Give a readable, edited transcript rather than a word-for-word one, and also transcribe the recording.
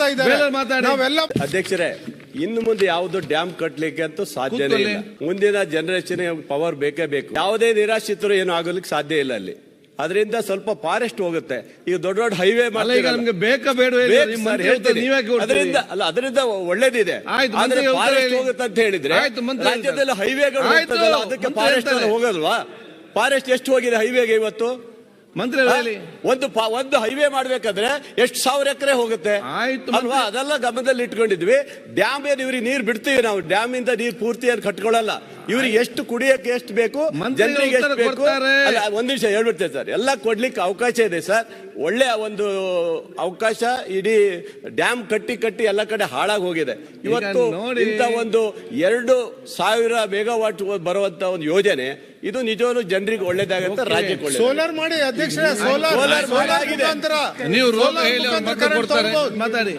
ಮಾಡ್ತಾ ಇದ್ದಾರೆ. ನಾವೆಲ್ಲ ಅಧ್ಯಕ್ಷರೇ, ಇನ್ನು ಮುಂದೆ ಯಾವುದು ಡ್ಯಾಮ್ ಕಟ್ಟಲಿಕ್ಕೆ ಅಂತೂ ಸಾಧ್ಯನೇ ಇಲ್ಲ. ಮುಂದಿನ ಜನರೇಷನ್ ಪವರ್ ಬೇಕೇ ಬೇಕು. ಯಾವುದೇ ನಿರಾಶ್ರಿತರು ಏನು ಆಗೋಲಿಕ್ಕೆ ಸಾಧ್ಯ ಇಲ್ಲ ಅಲ್ಲಿ. ಅದರಿಂದ ಸ್ವಲ್ಪ ಫಾರೆಸ್ಟ್ ಹೋಗುತ್ತೆ. ಈಗ ದೊಡ್ಡ ದೊಡ್ಡ ಹೈವೇ ಅದರಿಂದ ಒಳ್ಳೇದಿದೆ. ಫಾರೆಸ್ಟ್ ಹೋಗುತ್ತೆ ಅಂತ ಹೇಳಿದ್ರೆ ರಾಜ್ಯದಲ್ಲಿ ಹೈವೇಗಳು ಅದಕ್ಕೆ ಫಾರೆಸ್ಟ್ ಹೋಗಲ್ವಾ? ಫಾರೆಸ್ಟ್ ಎಷ್ಟು ಹೋಗಿದೆ ಹೈವೇಗೆ ಇವತ್ತು? ಮಂತ್ರಿ ಒಂದು ಹೈವೇ ಮಾಡ್ಬೇಕಾದ್ರೆ ಎಷ್ಟು 1000 ಎಕರೆ ಹೋಗುತ್ತೆ ಅಲ್ವಾ? ಅದೆಲ್ಲ ಗಮನದಲ್ಲಿ ಇಟ್ಕೊಂಡಿದ್ವಿ. ಡ್ಯಾಮ್ ಏನು ಇವ್ರಿಗೆ ನೀರು ಬಿಡ್ತೀವಿ ನಾವು, ಡ್ಯಾಮ್ ಇಂದ ನೀರು ಪೂರ್ತಿಯಾಗಿ ಕಟ್ಕೊಳ್ಳಲ್ಲ. ಇವ್ರಿಗೆ ಎಷ್ಟು ಕುಡಿಯಕ್ಕೆ ಎಷ್ಟು ಬೇಕು, ಜನರಿಗೆ ಎಷ್ಟು ಬೇಕು, ಒಂದ್ ನಿಮಿಷ ಹೇಳ್ಬಿಡ್ತೇವೆ ಸರ್. ಎಲ್ಲ ಕೊಡ್ಲಿಕ್ಕೆ ಅವಕಾಶ ಇದೆ ಸರ್. ಒಳ್ಳೆ ಒಂದು ಅವಕಾಶ. ಇಡೀ ಡ್ಯಾಮ್ ಕಟ್ಟಿ ಎಲ್ಲ ಕಡೆ ಹಾಳಾಗಿ ಹೋಗಿದೆ. ಇವತ್ತು ಇಂಥ ಒಂದು 2000 ಮೆಗಾವಾಟ್ ಬರುವಂತ ಒಂದು ಯೋಜನೆ ಇದು ನಿಜವಾಗ್ಲೂ ಜನರಿಗೆ ಒಳ್ಳೇದಾಗುತ್ತೆ, ರಾಜ್ಯಕ್ಕೆ ಒಳ್ಳೆ. ಸೋಲಾರ್ ಮಾಡಿ ಅಧ್ಯಕ್ಷರೇ, ಸೋಲಾರ್ ನೀವು ಮಾತಾಡಿ.